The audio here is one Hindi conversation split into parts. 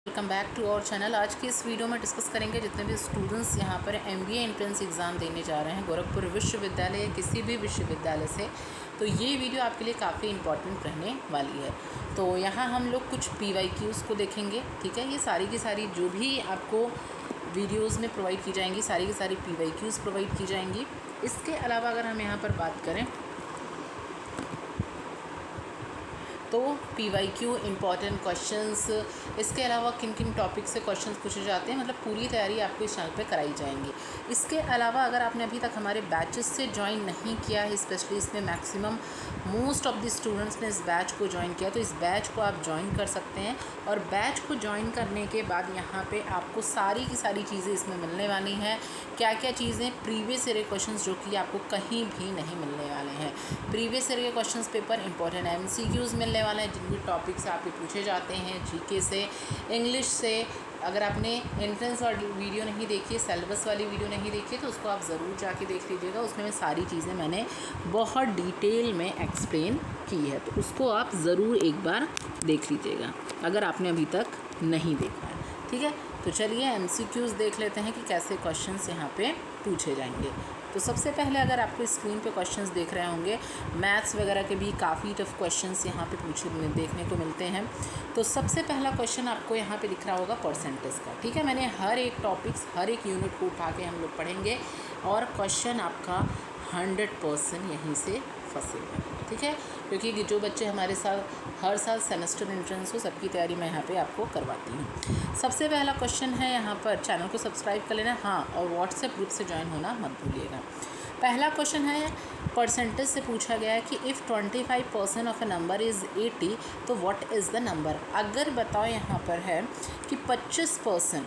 Welcome back to our channel. आज की इस वीडियो में डिस्कस करेंगे जितने भी स्टूडेंट्स यहाँ पर एमबीए एंट्रेंस एग्ज़ाम देने जा रहे हैं गोरखपुर विश्वविद्यालय या किसी भी विश्वविद्यालय से, तो ये वीडियो आपके लिए काफ़ी इंपॉर्टेंट रहने वाली है। तो यहाँ हम लोग कुछ PYQs को देखेंगे, ठीक है। ये सारी की सारी जो भी आपको वीडियोज़ में प्रोवाइड की जाएंगी, सारी की सारी PYQs प्रोवाइड की जाएंगी। इसके अलावा अगर हम यहाँ पर बात करें तो PYQ इंपॉर्टेंट क्वेश्चंस, इसके अलावा किन किन टॉपिक से क्वेश्चंस पूछे जाते हैं, मतलब पूरी तैयारी आपको इस चैनल पे कराई जाएंगी। इसके अलावा अगर आपने अभी तक हमारे बैचेस से ज्वाइन नहीं किया है, स्पेशली इसमें maximum most of the students ने इस बैच को ज्वाइन किया, तो इस बैच को आप ज्वाइन कर सकते हैं। और बैच को ज्वाइन करने के बाद यहाँ पर आपको सारी की सारी चीज़ें इसमें मिलने वाली हैं। क्या क्या चीज़ें, प्रीवियस ईयर के क्वेश्चंस जो कि आपको कहीं भी नहीं मिलने वाले हैं। प्रीवियस ईयर के क्वेश्चंस पेपर इंपॉर्टेंट MCQs मिलने वाले हैं, जिनके टॉपिक से आपके पूछे जाते हैं, GK से, इंग्लिश से। अगर आपने एंट्रेंस वाली वीडियो नहीं देखी है, सिलेबस वाली वीडियो नहीं देखी है, तो उसको आप ज़रूर जाके देख लीजिएगा। उसमें मैं सारी चीज़ें मैंने बहुत डिटेल में एक्सप्लेन की है, तो उसको आप ज़रूर एक बार देख लीजिएगा अगर आपने अभी तक नहीं देखा है, ठीक है। तो चलिए MCQs देख लेते हैं कि कैसे क्वेश्चंस यहाँ पे पूछे जाएंगे। तो सबसे पहले अगर आपको स्क्रीन पे क्वेश्चंस देख रहे होंगे, मैथ्स वगैरह के भी काफ़ी टफ क्वेश्चंस यहाँ पे देखने को मिलते हैं। तो सबसे पहला क्वेश्चन आपको यहाँ पे दिख रहा होगा परसेंटेज का, ठीक है। मैंने हर एक टॉपिक्स, हर एक यूनिट को उठा के हम लोग पढ़ेंगे और क्वेश्चन आपका 100% यहीं से फंसेगा, ठीक है। क्योंकि जो बच्चे हमारे साथ हर साल सेमेस्टर एंट्रेंस हो, सबकी तैयारी मैं यहाँ पे आपको करवाती हूँ। सबसे पहला क्वेश्चन है यहाँ पर, चैनल को सब्सक्राइब कर लेना, हाँ, और व्हाट्सएप ग्रुप से ज्वाइन होना मत भूलिएगा। पहला क्वेश्चन है, परसेंटेज से पूछा गया है कि if 25% of a number is 80 तो व्हाट इज़ द नंबर। अगर बताओ यहाँ पर है कि 25%,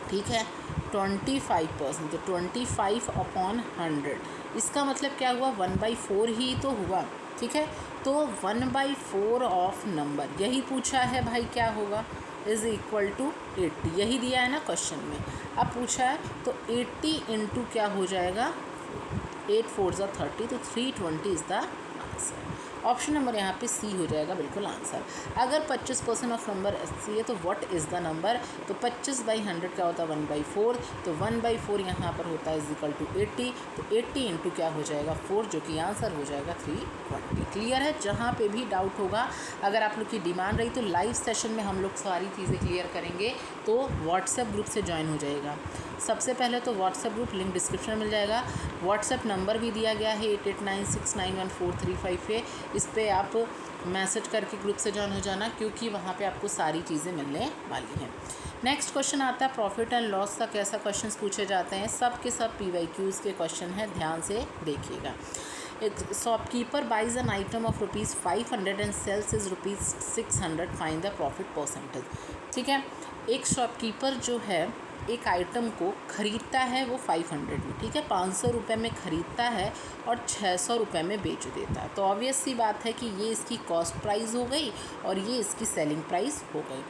ठीक है, 25%, तो 25/100, इसका मतलब क्या हुआ, 1/4 ही तो हुआ, ठीक है। तो 1/4 ऑफ नंबर यही पूछा है भाई, क्या होगा, इज़ इक्वल टू 80, यही दिया है ना क्वेश्चन में। अब पूछा है तो 80 इंटू क्या हो जाएगा, 8 4 ज़ा 30, तो 320 is the answer. Option number यहाँ पे C हो जाएगा बिल्कुल आंसर। अगर 25% ऑफ नंबर C है तो व्हाट इज़ द नंबर, तो 25/100 क्या होता है, 1/4, तो 1/4 यहाँ पर होता है इज इक्वल टू 80, तो 80 इंटू क्या हो जाएगा 4, जो कि आंसर हो जाएगा 320। क्लियर है। जहाँ पे भी डाउट होगा, अगर आप लोग की डिमांड रही तो लाइव सेशन में हम लोग सारी चीज़ें क्लियर करेंगे, तो व्हाट्सएप ग्रुप से ज्वाइन हो जाएगा। सबसे पहले तो व्हाट्सएप ग्रुप लिंक डिस्क्रिप्शन में मिल जाएगा। व्हाट्सएप नंबर भी दिया गया है 8896914355 पे, इस पर आप मैसेज करके ग्रुप से ज्वाइन हो जाना, क्योंकि वहाँ पे आपको सारी चीज़ें मिलने वाली हैं। नेक्स्ट क्वेश्चन आता है प्रॉफिट एंड लॉस का, कैसा क्वेश्चंस पूछे जाते हैं। सब के सब PYQs के क्वेश्चन हैं, ध्यान से देखिएगा। एक shopkeeper buys an item of ₹500 and sells is ₹600, find the profit percentage, ठीक है। एक शॉपकीपर जो है एक आइटम को ख़रीदता है वो 500 में, ठीक है, 500 रुपये में ख़रीदता है और 600 रुपये में बेच देता है। तो ऑब्वियस सी बात है कि ये इसकी कॉस्ट प्राइस हो गई और ये इसकी सेलिंग प्राइस हो गई।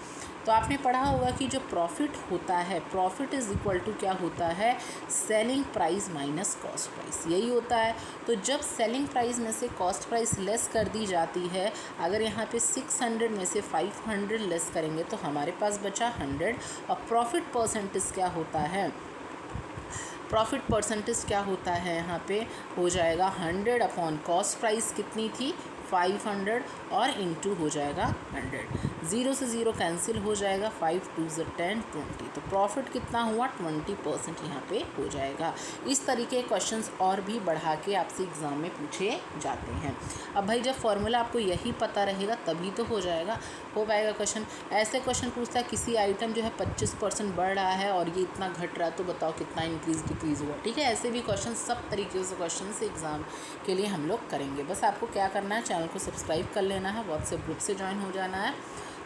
तो आपने पढ़ा होगा कि जो प्रॉफिट होता है, प्रॉफिट इज़ इक्वल टू क्या होता है, selling price minus cost price, यही होता है। तो जब सेलिंग प्राइस में से कॉस्ट प्राइस लेस कर दी जाती है, अगर यहाँ पे 600 में से 500 लेस करेंगे तो हमारे पास बचा 100, और प्रॉफिट परसेंटेज क्या होता है, प्रॉफिट परसेंटेज क्या होता है यहाँ पे हो जाएगा 100 अपॉन कॉस्ट प्राइस कितनी थी 500 और इंटू हो जाएगा 100, 0 से 0 कैंसिल हो जाएगा, 5 2 ज़ 10 20, तो प्रॉफिट कितना हुआ 20% यहाँ पे हो जाएगा। इस तरीके के क्वेश्चंस और भी बढ़ा के आपसे एग्ज़ाम में पूछे जाते हैं। अब भाई जब फॉर्मूला आपको यही पता रहेगा तभी तो हो पाएगा क्वेश्चन। ऐसे क्वेश्चन पूछता है किसी आइटम जो है 25% बढ़ रहा है और ये इतना घट रहा है, तो बताओ कितना इंक्रीज़ डिक्रीज़ हुआ, ठीक है। ऐसे भी क्वेश्चन, सब तरीके से क्वेश्चन से एग्ज़ाम के लिए हम लोग करेंगे। बस आपको क्या करना है, चैनल को सब्सक्राइब कर लेना है, व्हाट्सएप ग्रुप से ज्वाइन हो जाना है,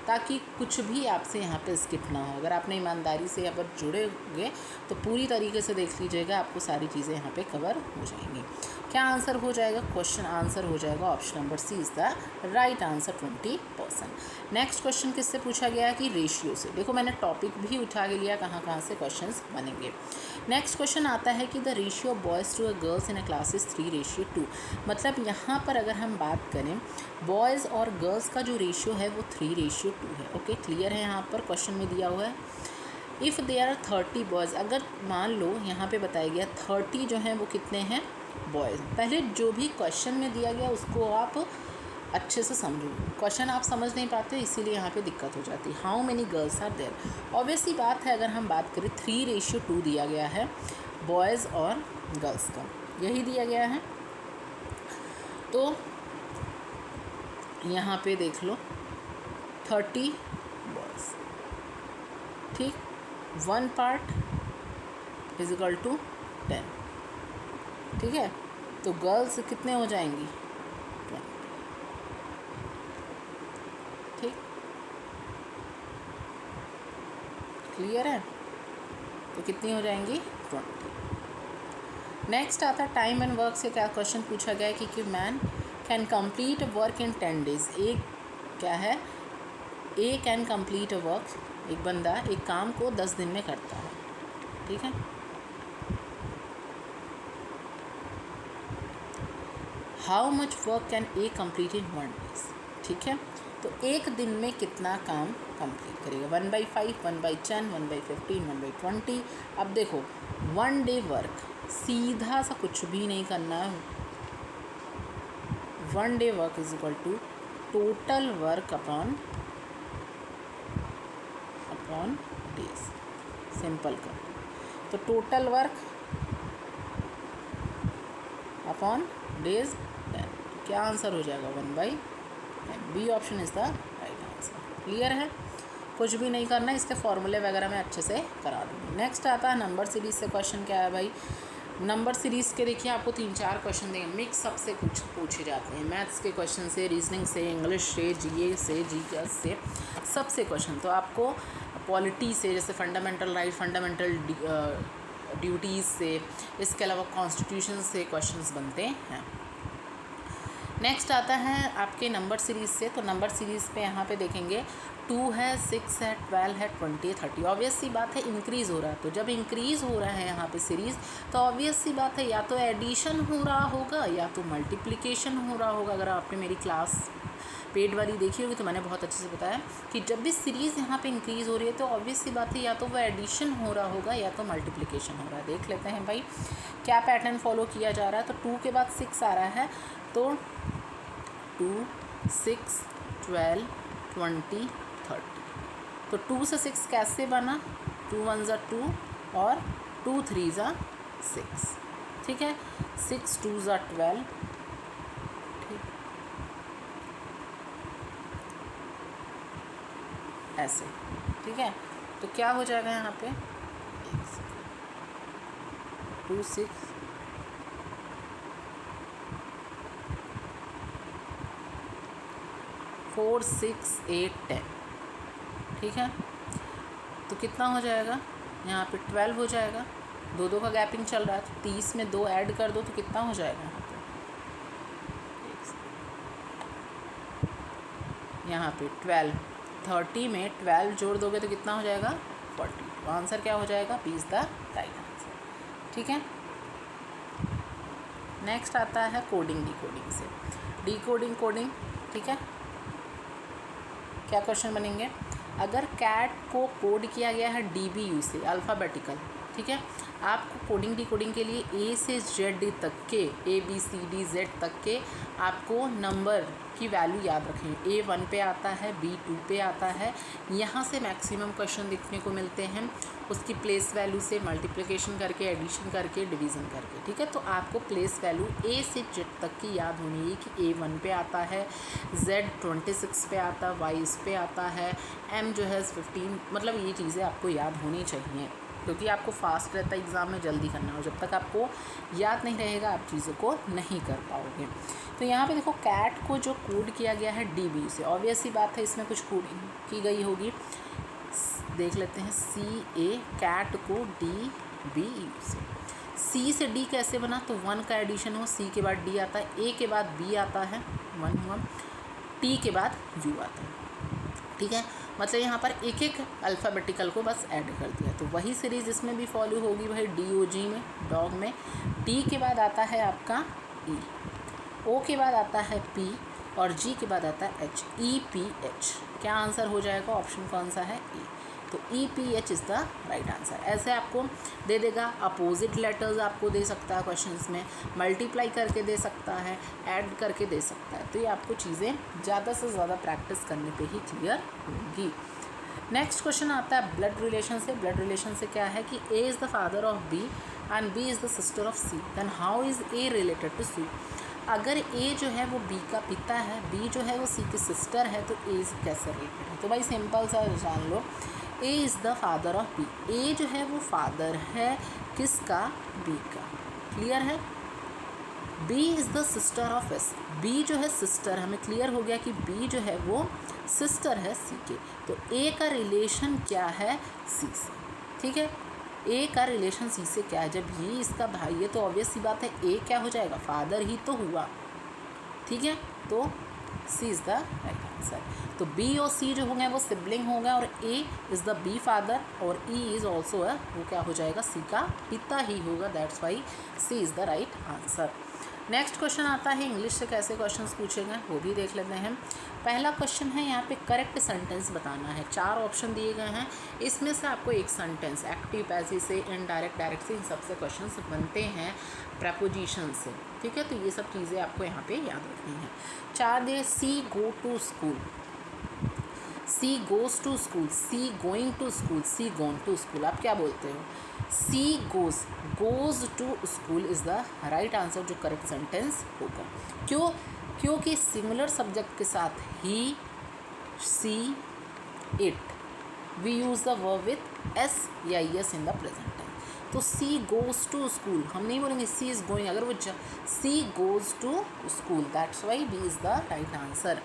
ताकि कुछ भी आपसे यहाँ पे स्किप ना हो। अगर आपने ईमानदारी से यहाँ पर जुड़े होंगे तो पूरी तरीके से देख लीजिएगा, आपको सारी चीज़ें यहाँ पे कवर हो जाएंगी। क्या आंसर हो जाएगा? क्वेश्चन आंसर हो जाएगा option number C is the right answer 20%। Next question किससे पूछा गया है कि रेशियो से। देखो मैंने टॉपिक भी उठा के लिया कहाँ कहाँ से क्वेश्चंस बनेंगे। नेक्स्ट क्वेश्चन आता है कि the ratio of boys to a girls in a class is 3:2। मतलब यहाँ पर अगर हम बात करें बॉयज़ और गर्ल्स का जो रेशियो है वो 3:2 है। ओके, क्लियर है? यहाँ पर क्वेश्चन में दिया हुआ है इफ़ दे आर 30 बॉयज़, अगर मान लो यहाँ पे बताया गया 30 जो हैं वो कितने हैं? बॉयज़। पहले जो भी क्वेश्चन में दिया गया उसको आप अच्छे से समझो। क्वेश्चन आप समझ नहीं पाते इसीलिए यहाँ पे दिक्कत हो जाती है। How many girls are there, obviously बात है अगर हम बात करें 3:2 दिया गया है बॉयज़ और गर्ल्स का, यही दिया गया है। तो यहाँ पे देख लो 30 बॉयज़, ठीक, 1 पार्ट इज इक्वल टू 10, ठीक है। तो गर्ल्स कितने हो जाएंगी? 20, ठीक, क्लियर है? तो कितनी हो जाएंगी? 20। नेक्स्ट आता है टाइम एंड वर्क से क्या क्वेश्चन पूछा गया है कि man can complete work in 10 days. एक क्या है? ए कैन कंप्लीट अ वर्क, एक बंदा एक काम को 10 दिन में करता है, ठीक है। How much work can a complete in 1 days, ठीक है। तो एक दिन में कितना काम कंप्लीट करेगा? 1/5, 1/10, 1/15, 1/20। अब देखो 1 डे वर्क, सीधा सा कुछ भी नहीं करना है। 1 day work is equal to total work upon days, simple कर। तो टोटल वर्क अपॉन डेज 10, क्या आंसर हो जाएगा? 1/10। B option is the right answer. Clear है? कुछ भी नहीं करना, इसके फॉर्मूले वगैरह मैं अच्छे से करा दूँगी। नेक्स्ट आता है नंबर सीरीज़ से क्वेश्चन। क्या है भाई? नंबर सीरीज़ के देखिए आपको 3-4 क्वेश्चन देंगे, मिक्स अप से कुछ पूछे जाते हैं, मैथ्स के क्वेश्चन से, रीजनिंग से, इंग्लिश से, जीए से, जीएस से, सबसे क्वेश्चन। तो आपको पॉलिटी से, जैसे फंडामेंटल राइट, फंडामेंटल ड्यूटीज़ से, इसके अलावा कॉन्स्टिट्यूशन से क्वेश्चंस बनते हैं। नेक्स्ट आता है आपके नंबर सीरीज़ से। तो नंबर सीरीज़ पे यहाँ पे देखेंगे 2 है, 6 है, 12 है, 20 है, 30। ऑब्वियस सी बात है इंक्रीज़ हो रहा है। तो जब इंक्रीज़ हो रहा है यहाँ पे सीरीज़, तो ऑब्वियस सी बात है या तो एडिशन हो रहा होगा या तो मल्टीप्लिकेशन हो रहा होगा। अगर आपने मेरी क्लास पेड वाली देखी होगी तो मैंने बहुत अच्छे से बताया कि जब भी सीरीज़ यहाँ पे इंक्रीज़ हो रही है तो ऑब्वियस सी बात है या तो वो एडिशन हो रहा होगा या तो मल्टीप्लिकेशन हो रहा है। देख लेते हैं भाई क्या पैटर्न फॉलो किया जा रहा है। तो 2 के बाद 6 आ रहा है, तो 2, 6, 12, 20, 30। तो 2 से 6 कैसे बना? 2 1 ज़ा 2 और 2 3 ज़ा 6, ठीक है। 6 2 ज़ा 12, ठीक, ऐसे, ठीक है। तो क्या हो जाएगा यहाँ पे? 2 6 4 6 8 10, ठीक है। तो कितना हो जाएगा यहाँ पे? 12 हो जाएगा। 2 का गैपिंग चल रहा है, तो 30 में 2 ऐड कर दो तो कितना हो जाएगा यहाँ पे? 12, 30 में 12 जोड़ दोगे तो कितना हो जाएगा? 40। तो आंसर क्या हो जाएगा? B is the right answer, ठीक है। नेक्स्ट आता है कोडिंग डिकोडिंग से। डिकोडिंग कोडिंग, ठीक है। क्या क्वेश्चन बनेंगे? अगर कैट को कोड किया गया है DBU से, अल्फ़ाबेटिकल, ठीक है। आपको कोडिंग डिकोडिंग के लिए A से Z तक के, ABCD Z तक के आपको नंबर की वैल्यू याद रखें। A 1 पे आता है, B 2 पे आता है। यहाँ से मैक्सिमम क्वेश्चन देखने को मिलते हैं उसकी प्लेस वैल्यू से मल्टीप्लिकेशन करके, एडिशन करके, डिवीज़न करके, ठीक है। तो आपको प्लेस वैल्यू A से Z तक की याद होनी है कि A 1 पे आता है, Z 26 पे आता है, Y इस पे आता है, M जो है 15, मतलब ये चीज़ें आपको याद होनी चाहिए क्योंकि आपको फास्ट रहता है एग्ज़ाम में, जल्दी करना हो। जब तक आपको याद नहीं रहेगा आप चीज़ों को नहीं कर पाओगे। तो यहाँ पे देखो कैट को जो कोड किया गया है DBU से, ऑब्वियस सी बात है इसमें कुछ कोडिंग की गई होगी। देख लेते हैं CA कैट को DBU से, सी से डी कैसे बना, तो 1 का एडिशन हो, सी के बाद डी आता है, ए के बाद बी आता है 1 हुआ, टी के बाद यू आता है। ठीक है, मतलब यहाँ पर एक एक अल्फ़ाबेटिकल को बस ऐड कर दिया। तो वही सीरीज़ इसमें भी फॉलो होगी भाई, DOG में, डॉग में। टी के बाद आता है आपका ई, ओ के बाद आता है पी और जी के बाद आता है एच, EPH। क्या आंसर हो जाएगा, ऑप्शन कौन सा है, ई। तो EPH is the right answer. ऐसे आपको दे देगा, अपोजिट लेटर्स आपको दे सकता है क्वेश्चंस में, मल्टीप्लाई करके दे सकता है, ऐड करके दे सकता है। तो ये आपको चीज़ें ज़्यादा से ज़्यादा प्रैक्टिस करने पे ही क्लियर होगी। नेक्स्ट क्वेश्चन आता है ब्लड रिलेशन से। ब्लड रिलेशन से क्या है कि A is the father of B and B is the sister of C, then how is A related to C। अगर A जो है वो B का पिता है, B जो है वो C की सिस्टर है, तो A कैसे रिलेटेड है। तो भाई सिंपल सा जान लो, A is the father of B। A जो है वो फादर है किसका, B का। क्लियर है। B is the sister of S। B जो है सिस्टर, हमें क्लियर हो गया कि B जो है वो सिस्टर है C के। तो A का रिलेशन क्या है, C से। ठीक है, A का रिलेशन C से क्या है, जब ये इसका भाई है तो ऑब्वियस सी बात है A क्या हो जाएगा, फादर ही तो हुआ। ठीक है, तो C is the right answer. तो B और C जो होंगे वो सिबलिंग होंगे और A is the B father और E इज़ ऑल्सो वो क्या हो जाएगा, C का पिता ही होगा, that's why C is the right answer. Next question आता है इंग्लिश से कैसे क्वेश्चंस पूछेंगे वो भी देख लेते हैं। पहला क्वेश्चन है, यहाँ पे करेक्ट सेंटेंस बताना है। 4 ऑप्शन दिए गए हैं, इसमें से आपको एक सेंटेंस एक्टिव, पैसिव से, इनडायरेक्ट, डायरेक्ट से, इन सबसे क्वेश्चंस बनते हैं प्रपोजिशन से। ठीक है, तो ये सब चीज़ें आपको यहाँ पे याद रखनी है। 4 दिए, she go to school, she goes to school, she going to school, she gone to school. आप क्या बोलते हो, she goes to school is the right answer, जो करेक्ट सेंटेंस होगा। क्यों, क्योंकि सिंगुलर सब्जेक्ट के साथ ही, she, it, we use the verb with S या S in the present time. तो सी गोज़ टू स्कूल हम नहीं बोलेंगे सी इज़ गोइंग, अगर वो she goes to school, that's why B is the right answer.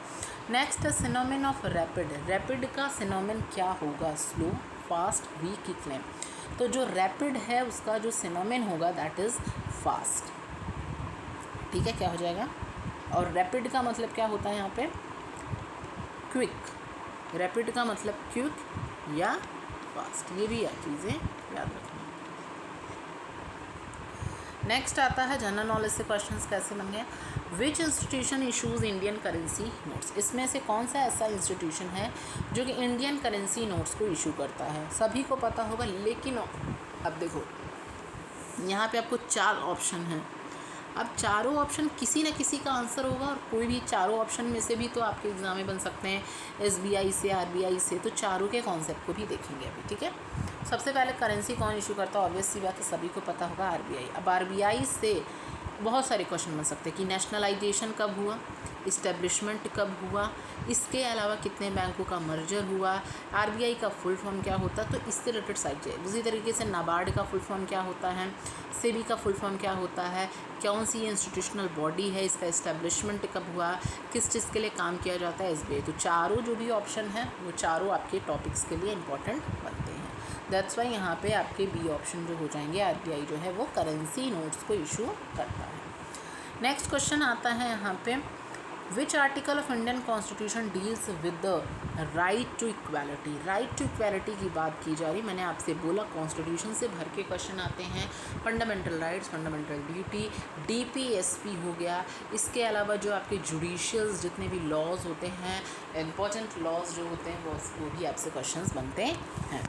Next है सिनोमिन ऑफ रैपिड। रैपिड का सिनोमिन क्या होगा, स्लो, फास्ट, वीक, क्लेम। तो जो रैपिड है उसका जो सिनोमिन होगा दैट इज़ फास्ट। ठीक है, क्या हो जाएगा, और रैपिड का मतलब क्या होता है यहाँ पे, क्विक। रैपिड का मतलब क्विक या फास्ट, ये भी चीज़ें याद रखनी। नेक्स्ट आता है जनरल नॉलेज से क्वेश्चंस कैसे बन गए। विच institution issues Indian currency notes. इसमें से कौन सा ऐसा इंस्टीट्यूशन है जो कि इंडियन करेंसी नोट्स को इशू करता है। सभी को पता होगा, लेकिन अब देखो यहाँ पे आपको 4 ऑप्शन हैं। अब चारों ऑप्शन किसी न किसी का आंसर होगा और कोई भी चारों ऑप्शन में से भी तो आपके एग्ज़ाम में बन सकते हैं, SBI से, RBI से। तो चारों के कॉन्सेप्ट को भी देखेंगे अभी। ठीक है, सबसे पहले करेंसी कौन इशू करता है, ऑब्वियस सी बात है, सभी को पता होगा, RBI। अब RBI से बहुत सारे क्वेश्चन बन सकते हैं कि नेशनलाइजेशन कब हुआ, इस्टेब्लिशमेंट कब हुआ, इसके अलावा कितने बैंकों का मर्जर हुआ, RBI का फुल फॉर्म क्या होता है, तो इससे रिलेटेड साइड चाहिए। उसी तरीके से नाबार्ड का फुल फॉर्म क्या होता है, सेबी का फुल फॉर्म क्या होता है, कौन सी इंस्टीट्यूशनल बॉडी है, इसका इस्टेब्लिशमेंट कब हुआ, किस चीज़ के लिए काम किया जाता है, SBI। तो चारों जो भी ऑप्शन हैं वो चारों आपके टॉपिक्स के लिए इंपॉर्टेंट बनते हैं। दैट्स वाई यहाँ पे आपके बी ऑप्शन जो हो जाएंगे, RBI जो है वो करेंसी नोट्स को इशू करता है। नेक्स्ट क्वेश्चन आता है यहाँ पे, which article of Indian constitution deals with the right to equality. Right to equality की बात की जा रही। मैंने आपसे बोला कॉन्स्टिट्यूशन से भर के क्वेश्चन आते हैं, fundamental rights, fundamental duty, DPSP हो गया। इसके अलावा जो आपके जुडिशियल्स जितने भी लॉज होते हैं, इंपॉर्टेंट लॉज जो होते हैं वो भी आपसे क्वेश्चन बनते हैं।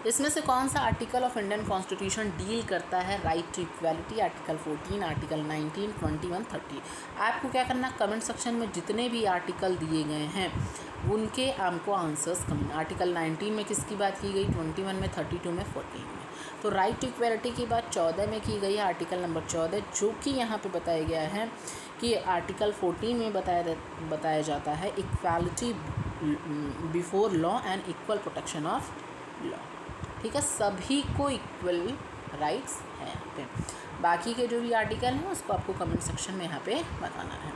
इसमें से कौन सा article of Indian constitution deal करता है right to equality, article 14, article 19, 21, 30। आपको क्या करना, कमेंट सेक्शन में जितने भी आर्टिकल दिए गए हैं उनके आपको आंसर्स कमेंट। आर्टिकल 19 में किसकी बात की गई, 21 में, 32 में, 14 में। तो राइट टू इक्वालिटी की बात 14 में की गई है, आर्टिकल नंबर 14, जो कि यहाँ पे बताया गया है कि आर्टिकल 14 में बताया जाता है equality before law and equal protection of law. ठीक है, सभी को इक्वल राइट्स हैं यहाँ पे। बाकी के जो भी आर्टिकल हैं उसको आपको कमेंट सेक्शन में यहाँ पे बताना है।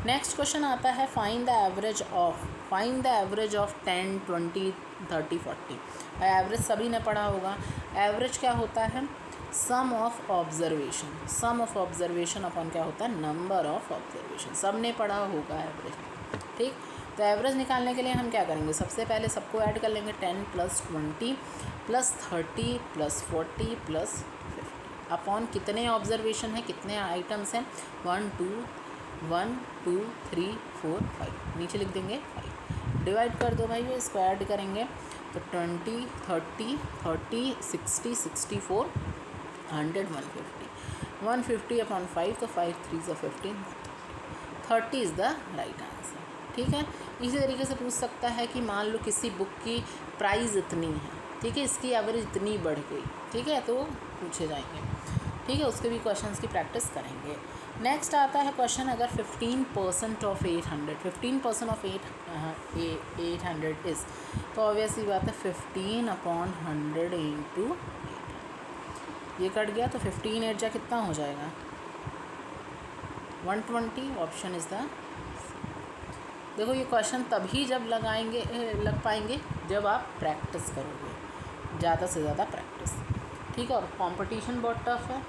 नेक्स्ट क्वेश्चन आता है, find the average of 10, 20, 30, 40। Average सभी ने पढ़ा होगा। एवरेज क्या होता है, sum of observation, sum of observation अपन क्या होता है, नंबर ऑफ ऑब्जर्वेशन। सब ने पढ़ा होगा एवरेज, ठीक। तो एवरेज निकालने के लिए हम क्या करेंगे, सबसे पहले सबको ऐड कर लेंगे, 10 + 20 + 30 + 40 + 50 अपॉन कितने ऑब्जर्वेशन है, कितने आइटम्स हैं, 1 2 3 4 5, नीचे लिख देंगे 5। डिवाइड कर दो भाई, इसको ऐड करेंगे तो 20 30 60 64 100 150 अपॉन 5, तो 5 3 = 15, 30 इज़ द राइट आंसर, ठीक है। इसी तरीके से पूछ सकता है कि मान लो किसी बुक की प्राइस इतनी है, ठीक है, इसकी एवरेज इतनी बढ़ गई, ठीक है, तो पूछे जाएंगे, ठीक है, उसके भी क्वेश्चंस की प्रैक्टिस करेंगे। नेक्स्ट आता है क्वेश्चन, अगर 15% ऑफ 800, 15% ऑफ 800 इज़, तो ऑब्वियसली बात है 15/100 × 800, ये कट गया तो 15 8 जा कितना हो जाएगा, 120। ऑप्शन इज़ द, देखो ये क्वेश्चन तभी जब लग पाएंगे जब आप प्रैक्टिस करोगे, ज़्यादा से ज़्यादा प्रैक्टिस, ठीक है। और कंपटीशन बहुत टफ है,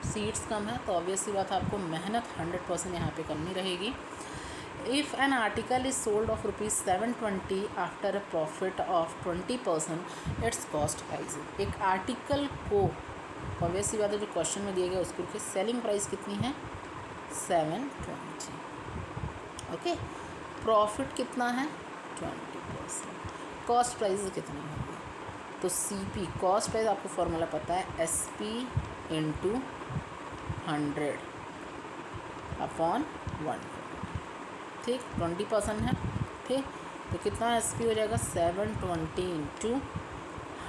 सीट्स कम है, तो ऑब्वियसली बात है आपको मेहनत 100% यहाँ पे करनी रहेगी। If an article is sold off ₹720 after a profit of 20%, it's cost price. एक आर्टिकल को, ऑब्वियसली बात है जो क्वेश्चन में दिया गया उसको सेलिंग प्राइस कितनी है, 720, ओके। प्रॉफिट कितना है, 20%, कॉस्ट प्राइस कितनी होगी, तो CP, कॉस्ट प्राइस आपको फॉर्मूला पता है, SP × 100 अपॉन 1, ठीक, 20% है, ठीक, तो कितना SP हो जाएगा, 720 ×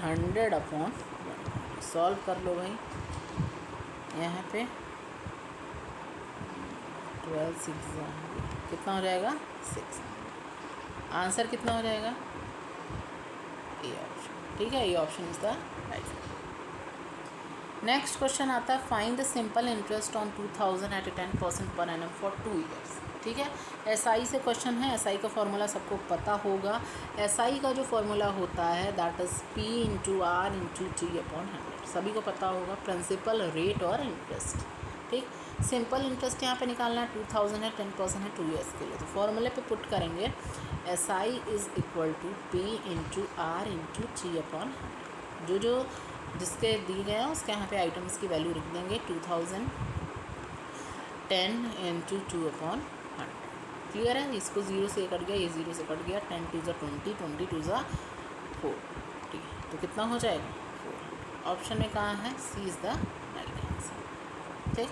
100 अपॉन 1। सॉल्व कर लो भाई, यहाँ पे 12 6 कितना हो जाएगा, 6। आंसर कितना हो जाएगा, ए ऑप्शन, ठीक है, ये option is the right. Next question आता है, find the simple interest on 2000 at 10% per annum for 2 years, ठीक है। SI से क्वेश्चन है, SI का फॉर्मूला सबको पता होगा। SI का जो फॉर्मूला होता है that is P × R × T/100, सभी को पता होगा, प्रिंसिपल, रेट और इंटरेस्ट, ठीक। सिंपल इंटरेस्ट यहाँ पे निकालना है, 2000 है, 10% है, 2 ईयर्स के लिए, तो फॉर्मूले पे पुट करेंगे, SI is equal to P × R × T/100, जो जिसके दिए गए हैं उसके यहाँ पे आइटम्स की वैल्यू लिख देंगे, 2000 10 × 2/100, क्लियर है। इसको 0 से कट गया, ये 0 से कट गया, 10 2 = 20, 20 2 = 4, ठीक है, तो कितना हो जाएगा, 400। ऑप्शन में कहाँ है, C is the right answer, ठीक।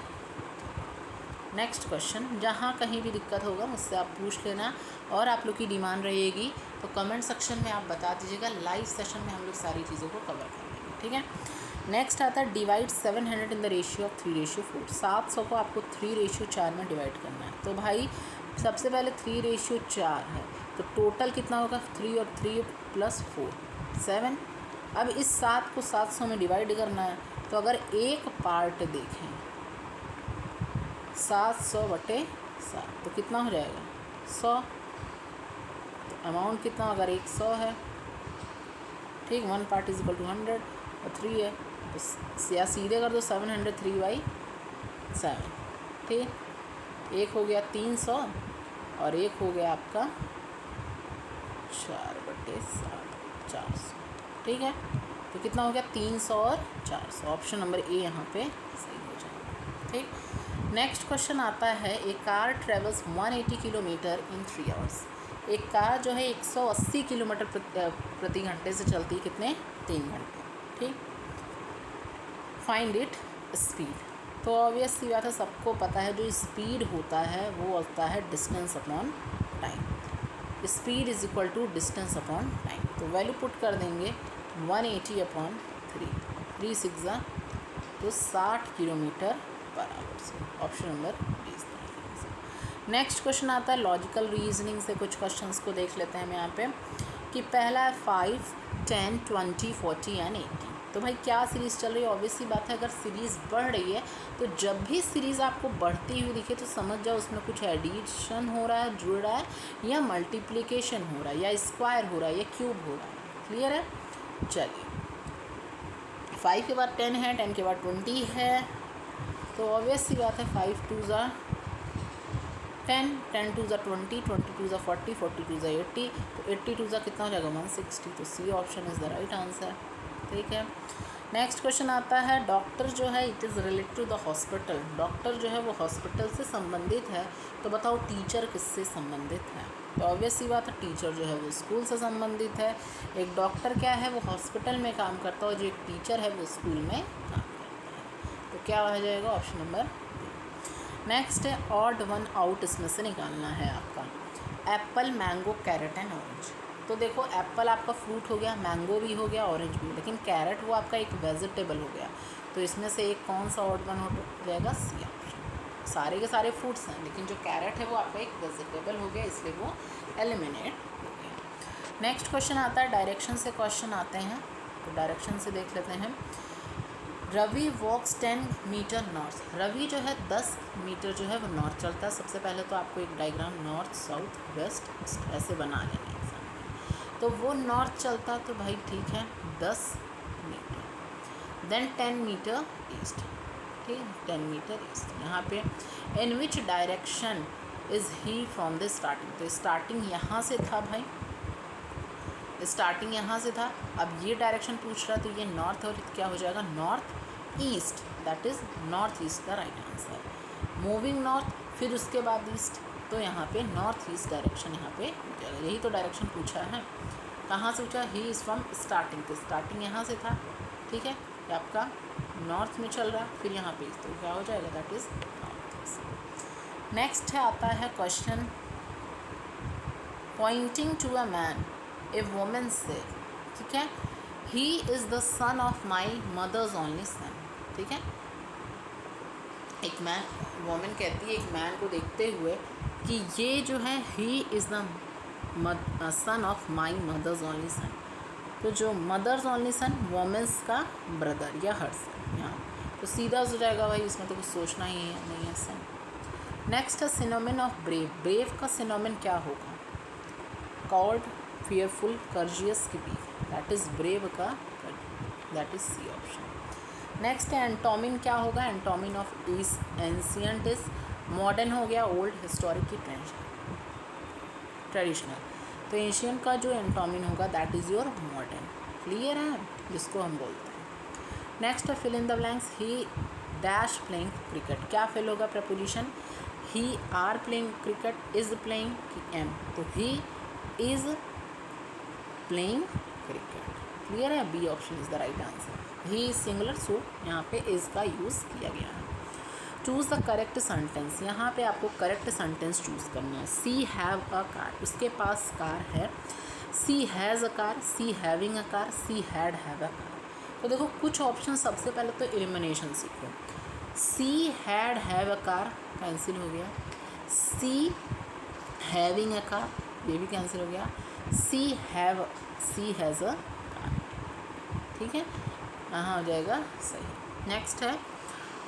नेक्स्ट क्वेश्चन, जहाँ कहीं भी दिक्कत होगा मुझसे आप पूछ लेना, और आप लोग की डिमांड रहेगी तो कमेंट सेक्शन में आप बता दीजिएगा, लाइव सेशन में हम लोग सारी चीज़ों को कवर कर लेंगे, ठीक है। नेक्स्ट आता है, divide 700 in the ratio of 3/4, 700 को आपको 3/4 में डिवाइड करना है। तो भाई सबसे पहले 3/4 है, तो टोटल कितना होगा, 3 और 3 + 4 7। अब इस 7 को 700 में डिवाइड करना है, तो अगर एक पार्ट देखें 700/7, तो कितना हो जाएगा, 100, तो अमाउंट कितना, अगर 100 है, ठीक, 1 पार्ट इज इक्वल टू 100 और 3 है, तो या सीधे कर दो 703/7, ठीक। एक हो गया 300 और एक हो गया आपका 4/7 400, ठीक है, तो कितना हो गया, 300 और 400। ऑप्शन नंबर ए यहाँ पे सही हो जाएगा, ठीक। नेक्स्ट क्वेश्चन आता है, a car travels 180 kilometre in 3 hours. एक कार जो है 180 किलोमीटर प्रति घंटे से चलती है, कितने, 3 घंटे, ठीक। फाइंड इट स्पीड, तो ऑब्वियस सी बात है, सबको पता है जो स्पीड होता है वो होता है distance upon time, speed is equal to distance upon time. तो वैल्यू पुट कर देंगे 180/3, 3 6 तो 60 किलोमीटर पर आवर से। Option number 20। नेक्स्ट क्वेश्चन आता है, लॉजिकल रीजनिंग से कुछ क्वेश्चंस को देख लेते हैं हम यहाँ पे, कि पहला है 5 10 20 40 एंड 80। तो भाई क्या सीरीज़ चल रही है, ऑब्वियसली बात है, अगर सीरीज़ बढ़ रही है तो जब भी सीरीज़ आपको बढ़ती हुई दिखे तो समझ जाओ उसमें कुछ एडिशन हो रहा है, जुड़ रहा है, या मल्टीप्लिकेशन हो रहा है, या स्क्वायर हो रहा है, या क्यूब हो रहा है, क्लियर है। चलिए 5 के बाद 10 है, 10 के बाद 20 है, तो ऑब्वियस सी बात है 5 2 ज़ा 10, 10 2 ज़ा 20, 20 2 ज़ा 40, 40 2 ज़ा 80, तो 80 2 ज़ा कितना हो जाएगा 160, तो C option is the right answer. ठीक है, नेक्स्ट क्वेश्चन आता है, डॉक्टर जो है it is related to the hospital, doctor जो है वो हॉस्पिटल से संबंधित है, तो बताओ टीचर किससे संबंधित है? तो ऑब्वियस सी बात है टीचर जो है वो स्कूल से संबंधित है। एक डॉक्टर क्या है, वो हॉस्पिटल में काम करता है, और जो एक टीचर है वो स्कूल में काम करता है। तो क्या हो जाएगा ऑप्शन नंबर। नेक्स्ट है ऑड वन आउट, इसमें से निकालना है आपका Apple, mango, carrot and orange. तो देखो एप्पल आपका फ्रूट हो गया, मैंगो भी हो गया, ऑरेंज भी, लेकिन कैरेट वो आपका एक वेजिटेबल हो गया, तो इसमें से एक कौन सा ऑड वन हो जाएगा? C option. सारे के सारे फ्रूट्स हैं, लेकिन जो कैरेट है वो आपका एक वेजिटेबल हो गया, इसलिए वो एलिमिनेट हो गया। नेक्स्ट क्वेश्चन आता है, डायरेक्शन से क्वेश्चन आते हैं, तो डायरेक्शन से देख लेते हैं। रवि वॉक्स 10 मीटर नॉर्थ, रवि जो है 10 मीटर जो है वो नॉर्थ चलता है। सबसे पहले तो आपको एक diagram north south west east ऐसे बना लेना है, तो वो नॉर्थ चलता तो भाई ठीक है 10 मीटर, देन 10 मीटर ईस्ट, ठीक है 10 मीटर ईस्ट। यहाँ पे in which direction is he from the starting, तो स्टार्टिंग यहाँ से था भाई, स्टार्टिंग यहाँ से था, अब ये डायरेक्शन पूछ रहा, तो ये नॉर्थ और क्या हो जाएगा north east, that is north east the right answer. Moving north, फिर उसके बाद ईस्ट, तो यहाँ पे नॉर्थ ईस्ट डायरेक्शन यहाँ पे हो जाएगा। यही तो डायरेक्शन पूछा है, कहाँ से पूछा? ही इज़ फ्रॉम स्टार्टिंग, तो स्टार्टिंग यहाँ से था, ठीक है, ये आपका नॉर्थ में चल रहा, फिर यहाँ पे तो क्या हो जाएगा that is north east. Next है आता है question, pointing to a man a women से, ठीक है, he is the son of my mother's only son, ठीक है, एक मैन वोमेन कहती है एक मैन को देखते हुए कि ये जो है he is the son of my mother's only son, तो जो मदर्स ओनली सन वोमेंस का ब्रदर या हर सन, यहाँ तो सीधा हो जाएगा भाई, इसमें तो कुछ सोचना ही नहीं है सन। नेक्स्ट है सिनोमिन ऑफ ब्रेव, ब्रेव का सिनोमिन क्या होगा? कॉल्ड, फियरफुल, कर्जियस की बी, दैट इज़ ब्रेव का, that is C option. Next है एंटोमिन क्या होगा? Antonym of is ancient is, modern हो गया ओल्ड, हिस्टोरिक की ट्रेडिशनल, तो एशियन का जो एंटोमिन होगा that is your modern, clear है, जिसको हम बोलते हैं। नेक्स्ट है fill in the blanks, he dash playing cricket, क्या फिल होगा preposition? He are playing cricket, is playing की एम, तो he is playing cricket, clear है, B option is the right answer. He is singular, so यहाँ पे इज़ का यूज़ किया गया है। चूज़ द करेक्ट सेंटेंस, यहाँ पे आपको करेक्ट सेंटेंस चूज़ करना है। सी हैव अ कार, उसके पास कार है, she has a car, she having a car, she had have a car. तो देखो कुछ ऑप्शन, सबसे पहले तो एलिमिनेशन सीखो, she had have a car cancel हो गया, सी हैविंग अ कार ये भी कैंसिल हो गया, सी हैज़ अ कार, ठीक है, यहाँ हो जाएगा सही। नेक्स्ट है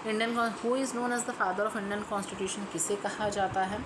Indian, who is known as the father of Indian constitution, किसे कहा जाता है?